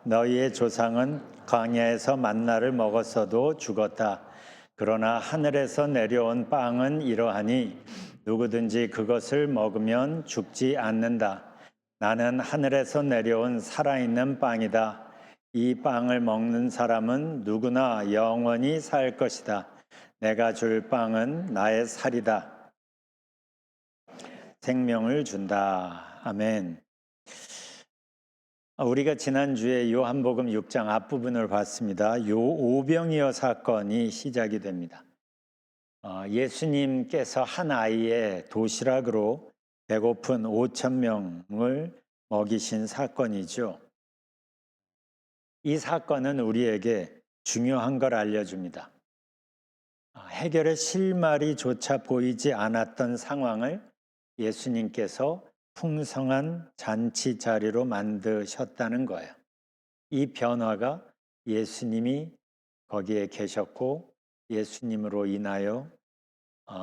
너희의 조상은 광야에서 만나를 먹었어도 죽었다. 그러나 하늘에서 내려온 빵은 이러하니 누구든지 그것을 먹으면 죽지 않는다. 나는 하늘에서 내려온 살아있는 빵이다. 이 빵을 먹는 사람은 누구나 영원히 살 것이다. 내가 줄 빵은 나의 살이다. 생명을 준다. 아멘. 우리가 지난주에 요한복음 6장 앞부분을 봤습니다. 요 오병이어 사건이 시작이 됩니다. 예수님께서 한 아이의 도시락으로 배고픈 5천 명을 먹이신 사건이죠. 이 사건은 우리에게 중요한 걸 알려줍니다. 해결의 실마리조차 보이지 않았던 상황을 예수님께서 풍성한 잔치 자리로 만드셨다는 거예요. 이 변화가 예수님이 거기에 계셨고 예수님으로 인하여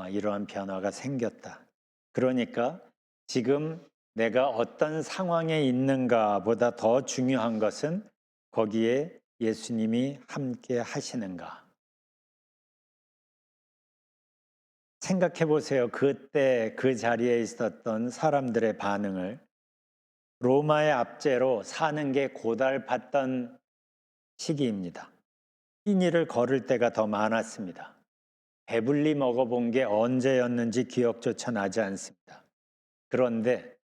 이러한 변화가 생겼다. 그러니까 지금 내가 어떤 상황에 있는가 보다 더 중요한 것은 거기에 예수님이 함께 하시는가. 생각해 보세요. 그때 그 자리에 있었던 사람들의 반응을. 로마의 압제로 사는 게 고달팠던 시기입니다. 흰일을 걸을 때가 더 많았습니다. 배불리 먹어본 게 언제였는지 기억조차 나지 않습니다. 그런데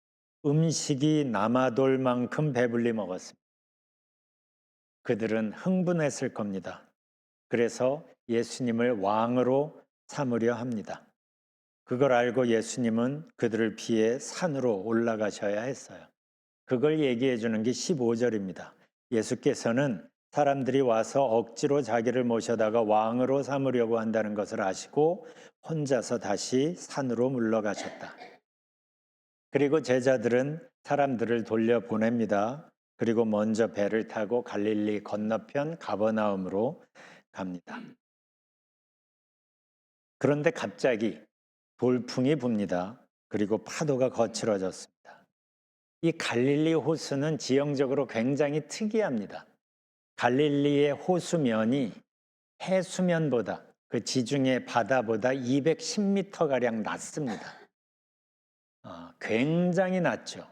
음식이 남아돌 만큼 배불리 먹었습니다. 그들은 흥분했을 겁니다. 그래서 예수님을 왕으로 삼으려 합니다. 그걸 알고 예수님은 그들을 피해 산으로 올라가셔야 했어요. 그걸 얘기해 주는 게 15절입니다. 예수께서는 사람들이 와서 억지로 자기를 모셔다가 왕으로 삼으려고 한다는 것을 아시고 혼자서 다시 산으로 물러가셨다. 그리고 제자들은 사람들을 돌려보냅니다. 그리고 먼저 배를 타고 갈릴리 건너편 가버나움으로 갑니다. 그런데 갑자기 돌풍이 붑니다. 그리고 파도가 거칠어졌습니다. 이 갈릴리 호수는 지형적으로 굉장히 특이합니다. 갈릴리의 호수면이 해수면보다 그 지중해 바다보다 210m가량 낮습니다. 굉장히 낮죠.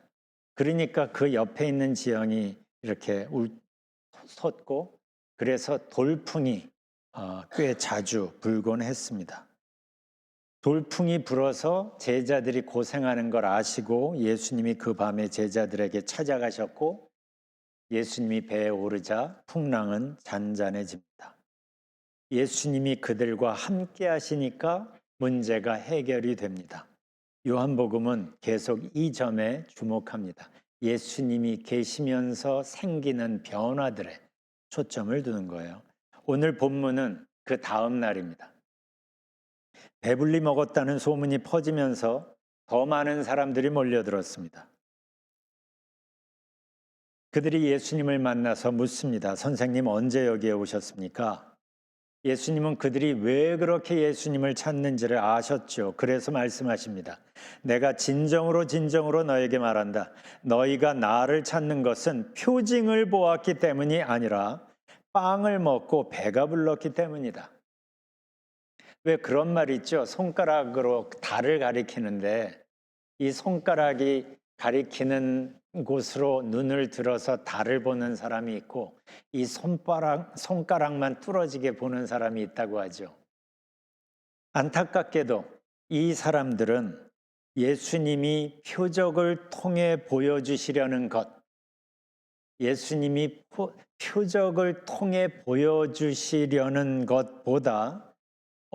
그러니까 그 옆에 있는 지형이 이렇게 솟고 그래서 돌풍이 꽤 자주 불곤 했습니다. 돌풍이 불어서 제자들이 고생하는 걸 아시고 예수님이 그 밤에 제자들에게 찾아가셨고 예수님이 배에 오르자 풍랑은 잔잔해집니다. 예수님이 그들과 함께 하시니까 문제가 해결이 됩니다. 요한복음은 계속 이 점에 주목합니다. 예수님이 계시면서 생기는 변화들에 초점을 두는 거예요. 오늘 본문은 그 다음 날입니다. 배불리 먹었다는 소문이 퍼지면서 더 많은 사람들이 몰려들었습니다. 그들이 예수님을 만나서 묻습니다. 선생님, 언제 여기에 오셨습니까? 예수님은 그들이 왜 그렇게 예수님을 찾는지를 아셨죠. 그래서 말씀하십니다. 내가 진정으로 너에게 말한다. 너희가 나를 찾는 것은 표징을 보았기 때문이 아니라 빵을 먹고 배가 불렀기 때문이다. 왜 그런 말 있죠? 손가락으로 달을 가리키는데 이 손가락이 가리키는 곳으로 눈을 들어서 달을 보는 사람이 있고 이 손가락만 뚫어지게 보는 사람이 있다고 하죠. 안타깝게도 이 사람들은 예수님이 표적을 통해 보여주시려는 것, 예수님이 표적을 통해 보여주시려는 것보다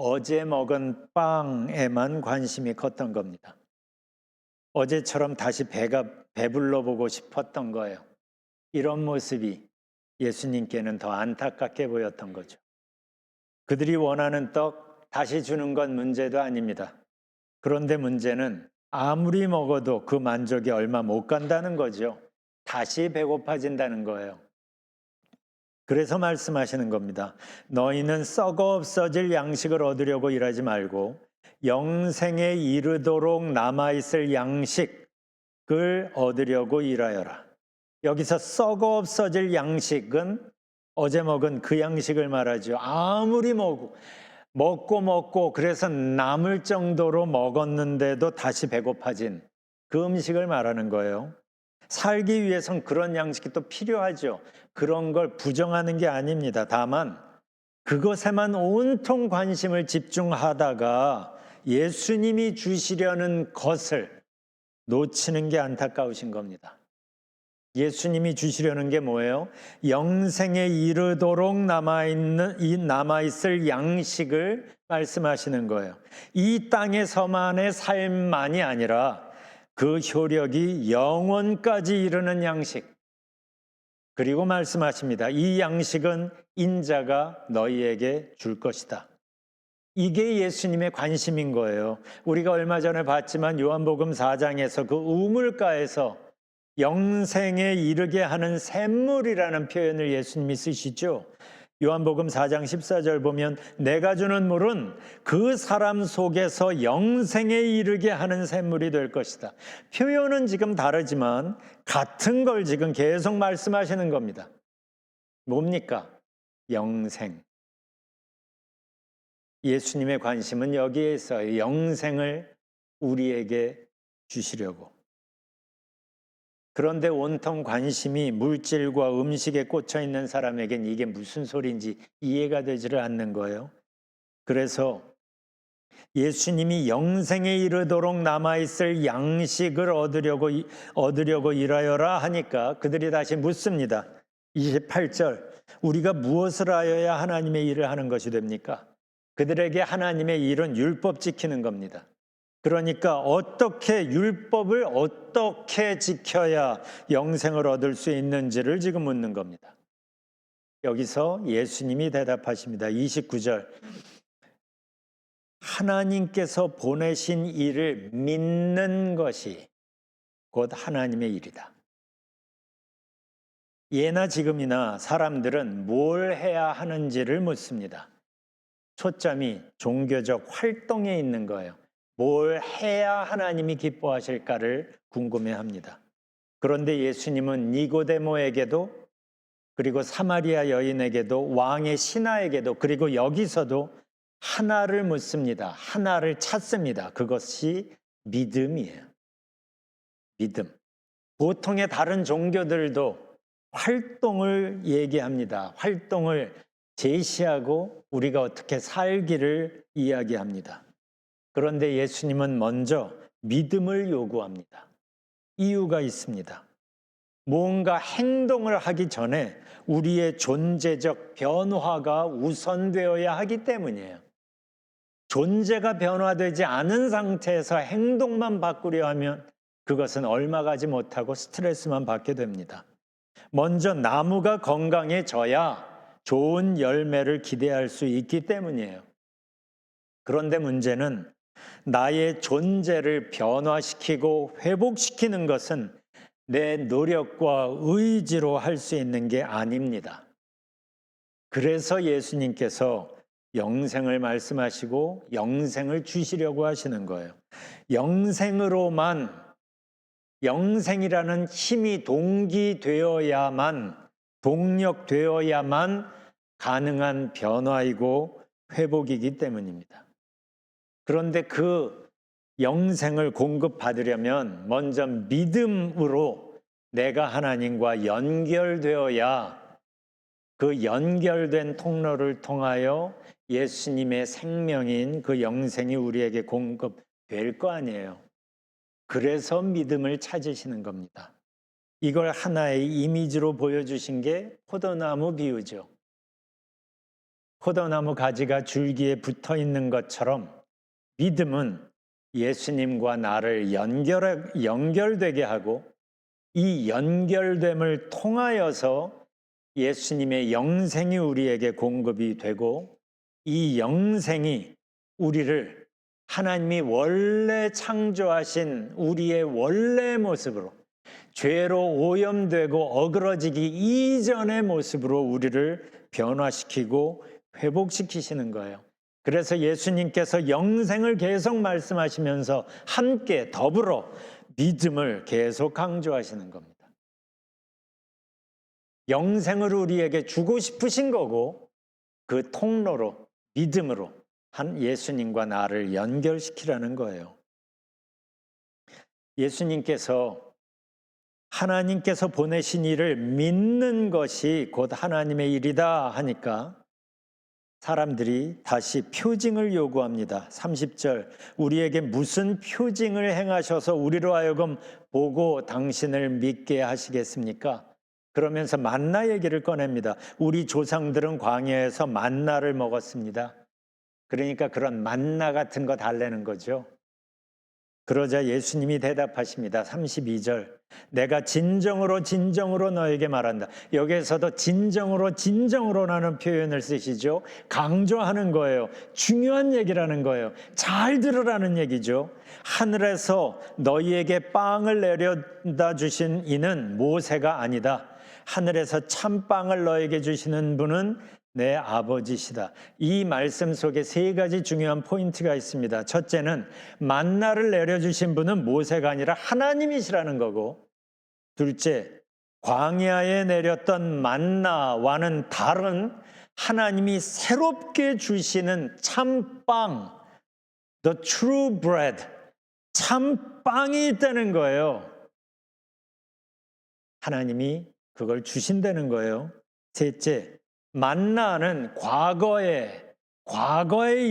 어제 먹은 빵에만 관심이 컸던 겁니다. 어제처럼 다시 배불러 보고 싶었던 거예요. 이런 모습이 예수님께는 더 안타깝게 보였던 거죠. 그들이 원하는 떡 다시 주는 건 문제도 아닙니다. 그런데 문제는 아무리 먹어도 그 만족이 얼마 못 간다는 거죠. 다시 배고파진다는 거예요. 그래서 말씀하시는 겁니다. 너희는 썩어 없어질 양식을 얻으려고 일하지 말고 영생에 이르도록 남아있을 양식을 얻으려고 일하여라. 여기서 썩어 없어질 양식은 어제 먹은 그 양식을 말하죠. 아무리 먹고 그래서 남을 정도로 먹었는데도 다시 배고파진 그 음식을 말하는 거예요. 살기 위해선 그런 양식이 또 필요하죠. 그런 걸 부정하는 게 아닙니다. 다만 그것에만 온통 관심을 집중하다가 예수님이 주시려는 것을 놓치는 게 안타까우신 겁니다. 예수님이 주시려는 게 뭐예요? 영생에 이르도록 남아있을 양식을 말씀하시는 거예요. 이 땅에서만의 삶만이 아니라 그 효력이 영원까지 이르는 양식. 그리고 말씀하십니다. 이 양식은 인자가 너희에게 줄 것이다. 이게 예수님의 관심인 거예요. 우리가 얼마 전에 봤지만 요한복음 4장에서 그 우물가에서 영생에 이르게 하는 샘물이라는 표현을 예수님이 쓰시죠. 요한복음 4장 14절 보면 내가 주는 물은 그 사람 속에서 영생에 이르게 하는 샘물이 될 것이다. 표현은 지금 다르지만 같은 걸 지금 계속 말씀하시는 겁니다. 뭡니까? 영생. 예수님의 관심은 여기에 있어요. 영생을 우리에게 주시려고. 그런데 온통 관심이 물질과 음식에 꽂혀 있는 사람에겐 이게 무슨 소리인지 이해가 되지를 않는 거예요. 그래서 예수님이 영생에 이르도록 남아있을 양식을 얻으려고 일하여라 하니까 그들이 다시 묻습니다. 28절, 우리가 무엇을 하여야 하나님의 일을 하는 것이 됩니까? 그들에게 하나님의 일은 율법 지키는 겁니다. 그러니까 율법을 어떻게 지켜야 영생을 얻을 수 있는지를 지금 묻는 겁니다. 여기서 예수님이 대답하십니다. 29절. 하나님께서 보내신 일을 믿는 것이 곧 하나님의 일이다. 예나 지금이나 사람들은 뭘 해야 하는지를 묻습니다. 초점이 종교적 활동에 있는 거예요. 뭘 해야 하나님이 기뻐하실까를 궁금해합니다. 그런데 예수님은 니고데모에게도 그리고 사마리아 여인에게도 왕의 신하에게도 그리고 여기서도 하나를 묻습니다. 하나를 찾습니다. 그것이 믿음이에요. 믿음. 보통의 다른 종교들도 활동을 얘기합니다. 활동을 제시하고 우리가 어떻게 살기를 이야기합니다. 그런데 예수님은 먼저 믿음을 요구합니다. 이유가 있습니다. 뭔가 행동을 하기 전에 우리의 존재적 변화가 우선되어야 하기 때문이에요. 존재가 변화되지 않은 상태에서 행동만 바꾸려 하면 그것은 얼마 가지 못하고 스트레스만 받게 됩니다. 먼저 나무가 건강해져야 좋은 열매를 기대할 수 있기 때문이에요. 그런데 문제는 나의 존재를 변화시키고 회복시키는 것은 내 노력과 의지로 할 수 있는 게 아닙니다. 그래서 예수님께서 영생을 말씀하시고 영생을 주시려고 하시는 거예요. 영생이라는 힘이 동력되어야만 가능한 변화이고 회복이기 때문입니다. 그런데 그 영생을 공급받으려면 먼저 믿음으로 내가 하나님과 연결되어야 그 연결된 통로를 통하여 예수님의 생명인 그 영생이 우리에게 공급될 거 아니에요. 그래서 믿음을 찾으시는 겁니다. 이걸 하나의 이미지로 보여주신 게 포도나무 비유죠. 포도나무 가지가 줄기에 붙어 있는 것처럼 믿음은 예수님과 나를 연결되게 하고 이 연결됨을 통하여서 예수님의 영생이 우리에게 공급이 되고 이 영생이 우리를 하나님이 원래 창조하신 우리의 원래 모습으로 죄로 오염되고 어그러지기 이전의 모습으로 우리를 변화시키고 회복시키시는 거예요. 그래서 예수님께서 영생을 계속 말씀하시면서 함께 더불어 믿음을 계속 강조하시는 겁니다. 영생을 우리에게 주고 싶으신 거고 그 통로로 믿음으로 한 예수님과 나를 연결시키라는 거예요. 예수님께서 하나님께서 보내신 일을 믿는 것이 곧 하나님의 일이다 하니까 사람들이 다시 표징을 요구합니다. 30절, 우리에게 무슨 표징을 행하셔서 우리로 하여금 보고 당신을 믿게 하시겠습니까? 그러면서 만나 얘기를 꺼냅니다. 우리 조상들은 광야에서 만나를 먹었습니다. 그러니까 그런 만나 같은 거 달래는 거죠. 그러자 예수님이 대답하십니다. 32절, 내가 진정으로 진정으로 너에게 말한다. 여기에서도 진정으로라는 표현을 쓰시죠. 강조하는 거예요. 중요한 얘기라는 거예요. 잘 들으라는 얘기죠. 하늘에서 너희에게 빵을 내려다 주신 이는 모세가 아니다. 하늘에서 참빵을 너에게 주시는 분은 내 아버지시다. 이 말씀 속에 세 가지 중요한 포인트가 있습니다. 첫째는 만나를 내려주신 분은 모세가 아니라 하나님이시라는 거고, 둘째, 광야에 내렸던 만나와는 다른 하나님이 새롭게 주시는 참빵, the true bread, 참빵이 있다는 거예요. 하나님이 그걸 주신다는 거예요. 셋째, 만나는 과거의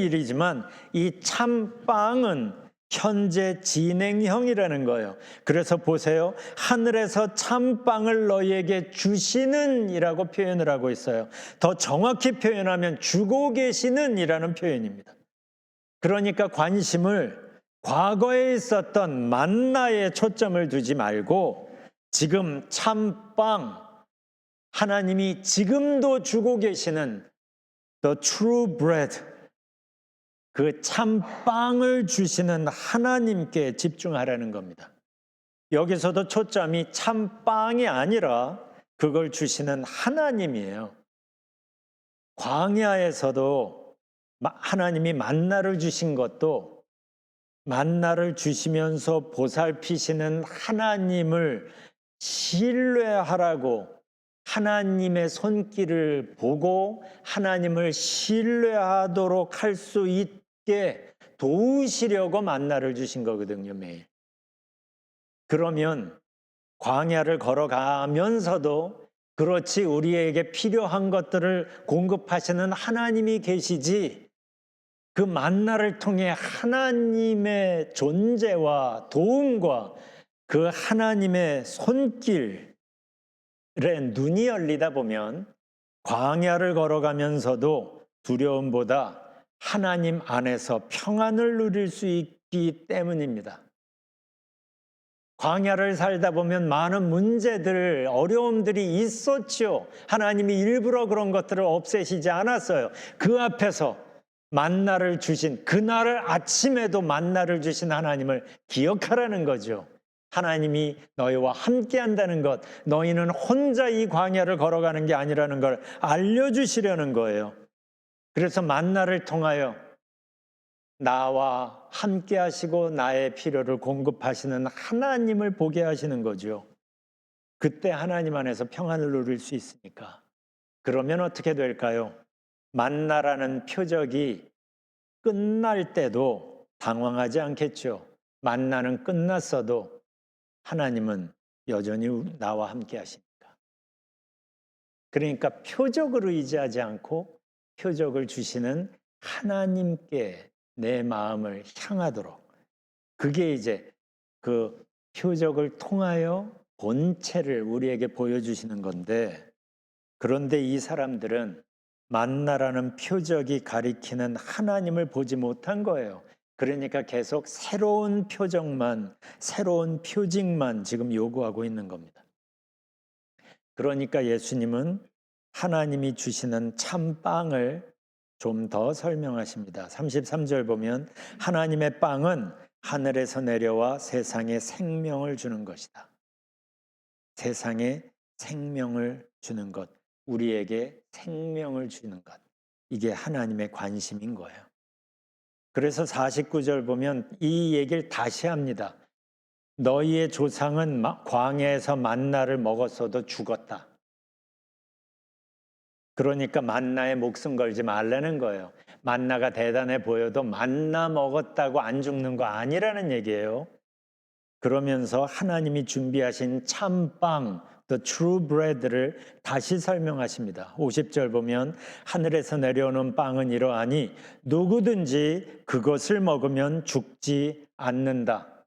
일이지만 이 참빵은 현재 진행형이라는 거예요. 그래서 보세요. 하늘에서 참빵을 너희에게 주시는 이라고 표현을 하고 있어요. 더 정확히 표현하면 주고 계시는 이라는 표현입니다. 그러니까 관심을 과거에 있었던 만나에 초점을 두지 말고 지금 참빵, 하나님이 지금도 주고 계시는 the true bread, 그 참빵을 주시는 하나님께 집중하라는 겁니다. 여기서도 초점이 참빵이 아니라 그걸 주시는 하나님이에요. 광야에서도 하나님이 만나를 주신 것도 만나를 주시면서 보살피시는 하나님을 신뢰하라고, 하나님의 손길을 보고 하나님을 신뢰하도록 할 수 있게 도우시려고 만나를 주신 거거든요, 매일. 그러면 광야를 걸어가면서도 그렇지 우리에게 필요한 것들을 공급하시는 하나님이 계시지, 그 만나를 통해 하나님의 존재와 도움과 그 하나님의 손길 눈이 열리다 보면 광야를 걸어가면서도 두려움보다 하나님 안에서 평안을 누릴 수 있기 때문입니다. 광야를 살다 보면 많은 문제들, 어려움들이 있었죠. 하나님이 일부러 그런 것들을 없애시지 않았어요. 그 앞에서 만나를 주신, 그날 아침에도 만나를 주신 하나님을 기억하라는 거죠. 하나님이 너희와 함께 한다는 것, 너희는 혼자 이 광야를 걸어가는 게 아니라는 걸 알려주시려는 거예요. 그래서 만나를 통하여 나와 함께 하시고 나의 필요를 공급하시는 하나님을 보게 하시는 거죠. 그때 하나님 안에서 평안을 누릴 수 있으니까. 그러면 어떻게 될까요? 만나라는 표적이 끝날 때도 당황하지 않겠죠. 만나는 끝났어도 하나님은 여전히 나와 함께 하십니다. 그러니까 표적을 의지하지 않고 표적을 주시는 하나님께 내 마음을 향하도록, 그게 이제 그 표적을 통하여 본체를 우리에게 보여주시는 건데, 그런데 이 사람들은 만나라는 표적이 가리키는 하나님을 보지 못한 거예요. 그러니까 계속 새로운 표적만, 새로운 표징만 지금 요구하고 있는 겁니다. 그러니까 예수님은 하나님이 주시는 참빵을 좀 더 설명하십니다. 33절 보면 하나님의 빵은 하늘에서 내려와 세상에 생명을 주는 것이다. 세상에 생명을 주는 것, 우리에게 생명을 주는 것, 이게 하나님의 관심인 거예요. 그래서 49절 보면 이 얘기를 다시 합니다. 너희의 조상은 광야에서 만나를 먹었어도 죽었다. 그러니까 만나에 목숨 걸지 말라는 거예요. 만나가 대단해 보여도 만나 먹었다고 안 죽는 거 아니라는 얘기예요. 그러면서 하나님이 준비하신 참빵, the true bread를 다시 설명하십니다. 50절 보면 하늘에서 내려오는 빵은 이러하니 누구든지 그것을 먹으면 죽지 않는다.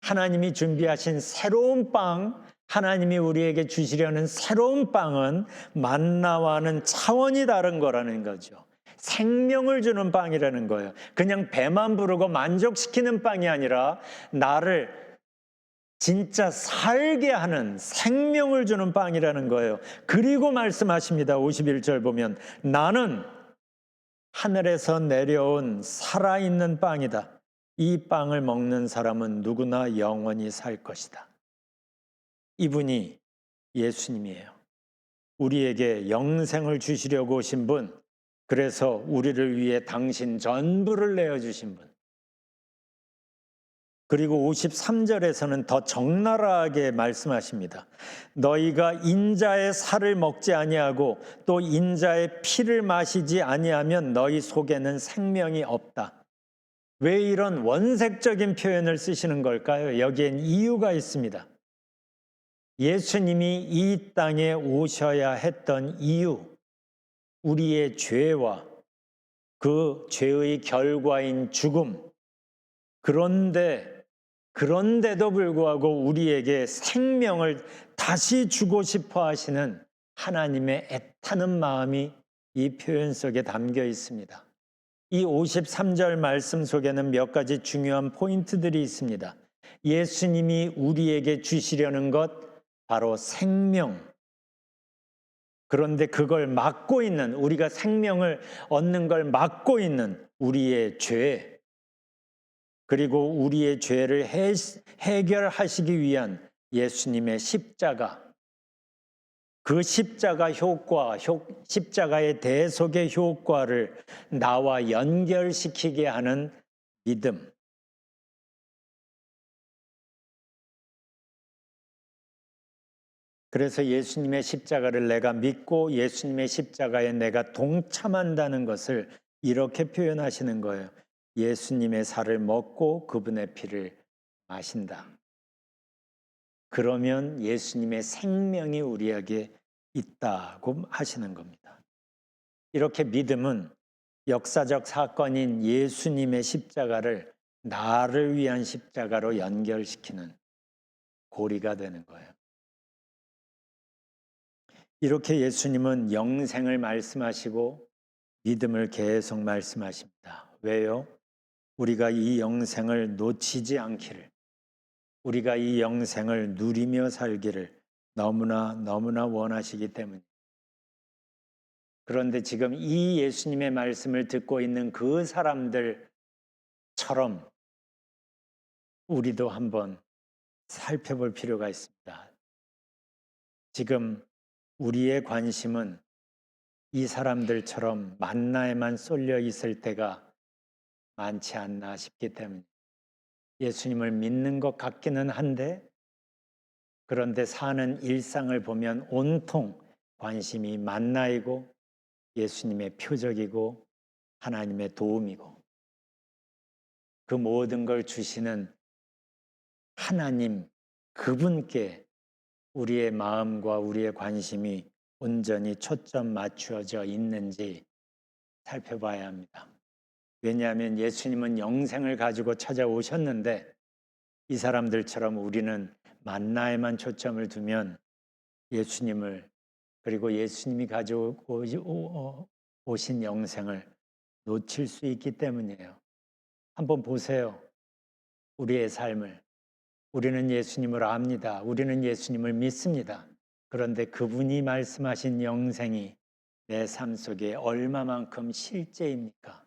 하나님이 준비하신 새로운 빵, 하나님이 우리에게 주시려는 새로운 빵은 만나와는 차원이 다른 거라는 거죠. 생명을 주는 빵이라는 거예요. 그냥 배만 부르고 만족시키는 빵이 아니라 나를 진짜 살게 하는 생명을 주는 빵이라는 거예요. 그리고 말씀하십니다. 51절 보면 나는 하늘에서 내려온 살아있는 빵이다. 이 빵을 먹는 사람은 누구나 영원히 살 것이다. 이분이 예수님이에요. 우리에게 영생을 주시려고 오신 분, 그래서 우리를 위해 당신 전부를 내어주신 분. 그리고 53절에서는 더 적나라하게 말씀하십니다. 너희가 인자의 살을 먹지 아니하고 또 인자의 피를 마시지 아니하면 너희 속에는 생명이 없다. 왜 이런 원색적인 표현을 쓰시는 걸까요? 여기엔 이유가 있습니다. 예수님이 이 땅에 오셔야 했던 이유, 우리의 죄와 그 죄의 결과인 죽음, 그런데도 불구하고 우리에게 생명을 다시 주고 싶어 하시는 하나님의 애타는 마음이 이 표현 속에 담겨 있습니다. 이 53절 말씀 속에는 몇 가지 중요한 포인트들이 있습니다. 예수님이 우리에게 주시려는 것, 바로 생명. 그런데 그걸 막고 있는, 우리가 생명을 얻는 걸 막고 있는 우리의 죄, 그리고 우리의 죄를 해결하시기 위한 예수님의 십자가, 그 십자가 효과, 십자가의 대속의 효과를 나와 연결시키게 하는 믿음. 그래서 예수님의 십자가를 내가 믿고 예수님의 십자가에 내가 동참한다는 것을 이렇게 표현하시는 거예요. 예수님의 살을 먹고 그분의 피를 마신다. 그러면 예수님의 생명이 우리에게 있다고 하시는 겁니다. 이렇게 믿음은 역사적 사건인 예수님의 십자가를 나를 위한 십자가로 연결시키는 고리가 되는 거예요. 이렇게 예수님은 영생을 말씀하시고 믿음을 계속 말씀하십니다. 왜요? 우리가 이 영생을 놓치지 않기를, 우리가 이 영생을 누리며 살기를 너무나 원하시기 때문입니다. 그런데 지금 이 예수님의 말씀을 듣고 있는 그 사람들처럼 우리도 한번 살펴볼 필요가 있습니다. 지금 우리의 관심은 이 사람들처럼 만나에만 쏠려 있을 때가 많지 않나 싶기 때문에 예수님을 믿는 것 같기는 한데, 그런데 사는 일상을 보면 온통 관심이 만나이고 예수님의 표적이고 하나님의 도움이고 그 모든 걸 주시는 하나님, 그분께 우리의 마음과 우리의 관심이 온전히 초점 맞추어져 있는지 살펴봐야 합니다. 왜냐하면 예수님은 영생을 가지고 찾아오셨는데 이 사람들처럼 우리는 만나에만 초점을 두면 예수님을, 그리고 예수님이 가지고 오신 영생을 놓칠 수 있기 때문이에요. 한번 보세요. 우리의 삶을. 우리는 예수님을 압니다. 우리는 예수님을 믿습니다. 그런데 그분이 말씀하신 영생이 내 삶 속에 얼마만큼 실제입니까?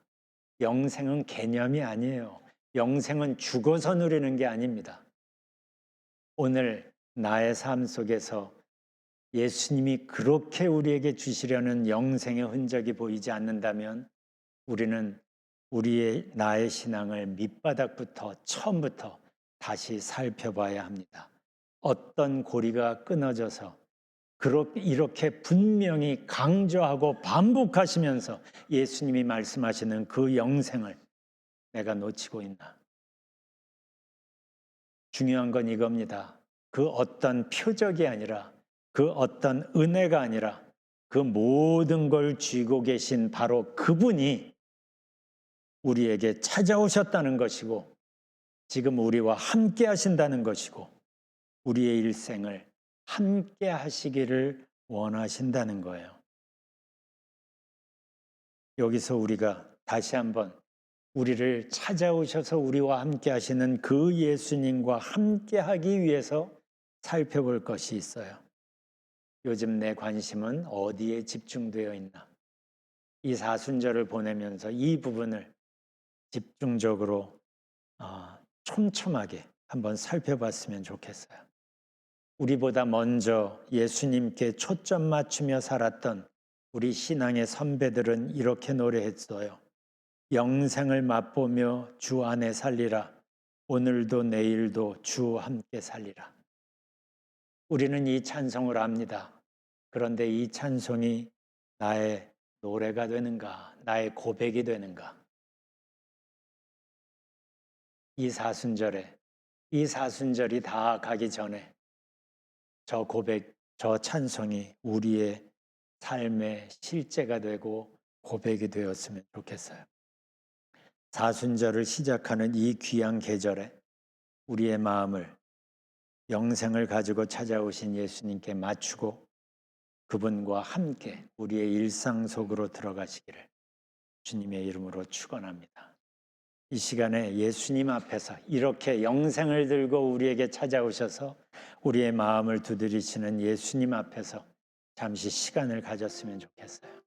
영생은 개념이 아니에요. 영생은 죽어서 누리는 게 아닙니다. 오늘 나의 삶 속에서 예수님이 그렇게 우리에게 주시려는 영생의 흔적이 보이지 않는다면 우리는 나의 신앙을 밑바닥부터 처음부터 다시 살펴봐야 합니다. 어떤 고리가 끊어져서 이렇게 분명히 강조하고 반복하시면서 예수님이 말씀하시는 그 영생을 내가 놓치고 있나? 중요한 건 이겁니다. 그 어떤 표적이 아니라, 그 어떤 은혜가 아니라, 그 모든 걸 쥐고 계신 바로 그분이 우리에게 찾아오셨다는 것이고, 지금 우리와 함께 하신다는 것이고, 우리의 일생을 함께 하시기를 원하신다는 거예요. 여기서 우리가 다시 한번 우리를 찾아오셔서 우리와 함께 하시는 그 예수님과 함께 하기 위해서 살펴볼 것이 있어요. 요즘 내 관심은 어디에 집중되어 있나? 이 사순절을 보내면서 이 부분을 집중적으로 촘촘하게 한번 살펴봤으면 좋겠어요. 우리보다 먼저 예수님께 초점 맞추며 살았던 우리 신앙의 선배들은 이렇게 노래했어요. 영생을 맛보며 주 안에 살리라. 오늘도 내일도 주 함께 살리라. 우리는 이 찬송을 압니다. 그런데 이 찬송이 나의 노래가 되는가? 나의 고백이 되는가? 이 사순절이 다 가기 전에 저 고백, 저 찬송이 우리의 삶의 실제가 되고 고백이 되었으면 좋겠어요. 사순절을 시작하는 이 귀한 계절에 우리의 마음을 영생을 가지고 찾아오신 예수님께 맞추고 그분과 함께 우리의 일상 속으로 들어가시기를 주님의 이름으로 축원합니다. 이 시간에 예수님 앞에서 이렇게 영생을 들고 우리에게 찾아오셔서 우리의 마음을 두드리시는 예수님 앞에서 잠시 시간을 가졌으면 좋겠어요.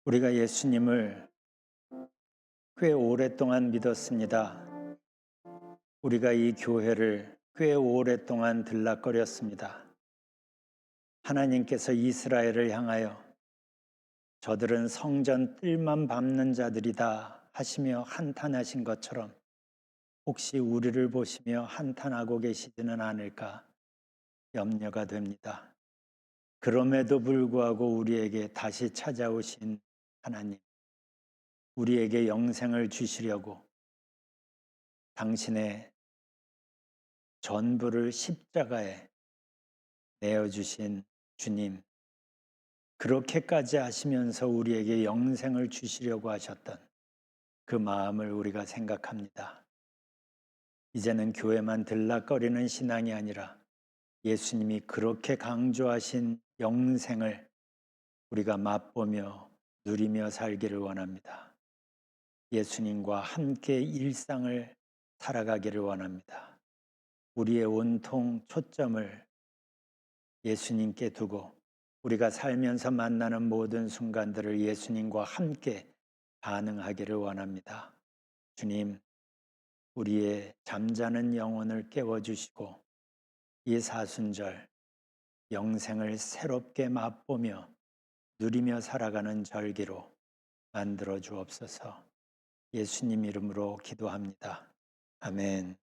우리가 예수님을 꽤 오랫동안 믿었습니다. 우리가 이 교회를 꽤 오랫동안 들락거렸습니다. 하나님께서 이스라엘을 향하여 저들은 성전 뜰만 밟는 자들이다 하시며 한탄하신 것처럼 혹시 우리를 보시며 한탄하고 계시지는 않을까 염려가 됩니다. 그럼에도 불구하고 우리에게 다시 찾아오신 하나님, 우리에게 영생을 주시려고 당신의 전부를 십자가에 내어주신 주님, 그렇게까지 하시면서 우리에게 영생을 주시려고 하셨던 그 마음을 우리가 생각합니다. 이제는 교회만 들락거리는 신앙이 아니라 예수님이 그렇게 강조하신 영생을 우리가 맛보며 누리며 살기를 원합니다. 예수님과 함께 일상을 살아가기를 원합니다. 우리의 온통 초점을 예수님께 두고 우리가 살면서 만나는 모든 순간들을 예수님과 함께 반응하기를 원합니다. 주님, 우리의 잠자는 영혼을 깨워주시고 이 사순절 영생을 새롭게 맛보며 누리며 살아가는 절기로 만들어 주옵소서. 예수님 이름으로 기도합니다. 아멘.